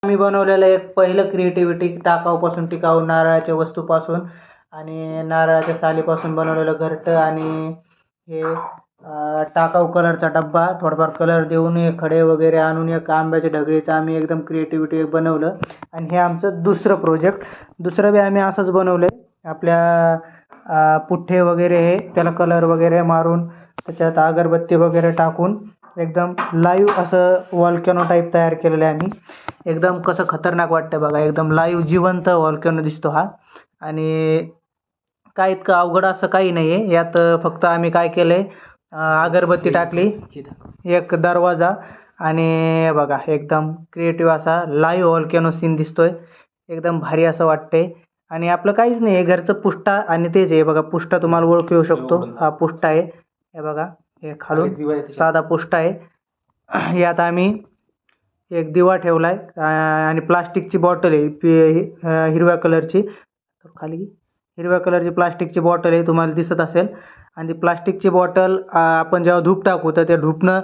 आम्ही बनवलेलं एक पहिलं क्रिएटिव्हिटी टाकाऊपासून टिकाऊ नारळाच्या वस्तूपासून आणि नारळाच्या सालीपासून बनवलेलं घरटं आणि हे टाकाऊ कलरचा डब्बा थोडाफार कलर देऊन हे खडे वगैरे आणून एक आंब्याच्या ढगळीचं आम्ही एकदम क्रिएटिव्हिटी बनवलं. आणि हे आमचं दुसरं प्रोजेक्ट. दुसरं बी आम्ही असंच बनवलं आहे. आपल्या पुठ्ठे वगैरे हे त्याला कलर वगैरे मारून त्याच्यात अगरबत्ती वगैरे टाकून एकदम लाईव्ह असं वॉल्कॅनो टाईप तयार केलेलं आहे आम्ही. एकदम कसं खतरनाक वाटतं बघा. एकदम लाईव्ह जिवंत वॉल्कॅनो दिसतो हा. आणि काय इतकं अवघड असं काही नाही आहे यात. फक्त आम्ही काय केलं आहे, अगरबत्ती टाकली, एक दरवाजा आणि हे बघा एकदम क्रिएटिव्ह असा लाईव्ह वॉल्कॅनो सीन दिसतोय. एकदम भारी असं वाटतंय. आणि आपलं काहीच नाही, हे घरचं पुष्टा आणि तेच आहे बघा. पुष्टा तुम्हाला ओळखू येऊ शकतो. हा पुष्टा आहे, हे बघा. हे खालून साधा पुष्टा आहे. यात आम्ही एक दिवा ठेवला आहे आणि प्लास्टिकची बॉटल आहे हिरव्या कलरची. खाली हिरव्या कलरची प्लास्टिकची बॉटल आहे, तुम्हाला दिसत असेल. आणि ती प्लास्टिकची बॉटल आपण जेव्हा धूप टाकू तर ते धूपनं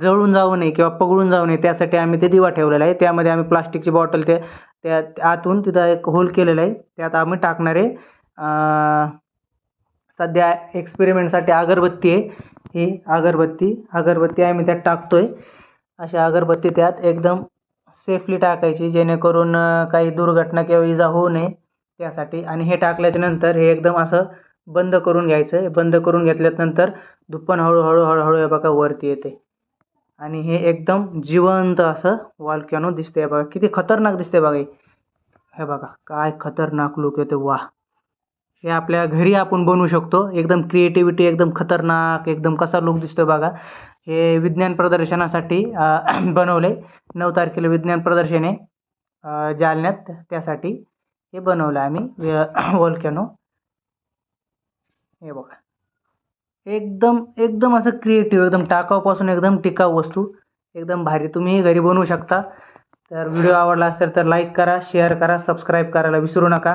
जळून जाऊ नये किंवा पगळून जाऊ नये त्यासाठी आम्ही ते दिवा ठेवलेला आहे. त्यामध्ये आम्ही प्लास्टिकची बॉटल त्या आतून तिथं एक होल केलेलं आहे. त्यात आम्ही टाकणारे सध्या एक्सपेरिमेंटसाठी अगरबत्ती आहे. ही अगरबत्ती आम्ही त्यात टाकतोय. अशी अगरबत्ती त्यात एकदम सेफली टाकायची जेणेकरून काही दुर्घटना किंवा इजा होऊ नये त्यासाठी. आणि हे टाकल्याच्यानंतर हे एकदम असं बंद करून घ्यायचं. बंद करून घेतल्यानंतर धुप्पण हळूहळू हे बघा वरती येते. आणि हे एकदम जिवंत असं वॉल्कॅनो दिसते बघा. किती खतरनाक दिसते बघा. हे बघा काय खतरनाक लुक येते. वाह! हे आपल्या घरी आपण बनवू शकतो. एकदम क्रिएटिव्हिटी एकदम खतरनाक एकदम कसा लुक दिसतो बघा. हे विज्ञान प्रदर्शनासाठी बनवले. 9 तारखेला विज्ञान प्रदर्शन आहे जालन्यात, त्यासाठी हे बनवलं आम्ही वॉल्कॅनो. हे बघा एकदम असं क्रिएटिव्ह एकदम टाकाऊपासून एकदम टिकाऊ वस्तू एकदम भारी. तुम्ही घरी बनवू शकता. तर व्हिडिओ आवडला असेल तर लाईक करा, शेअर करा, सबस्क्राईब करायला विसरू नका.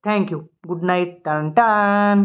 थँक्यू. Good night. टान टान.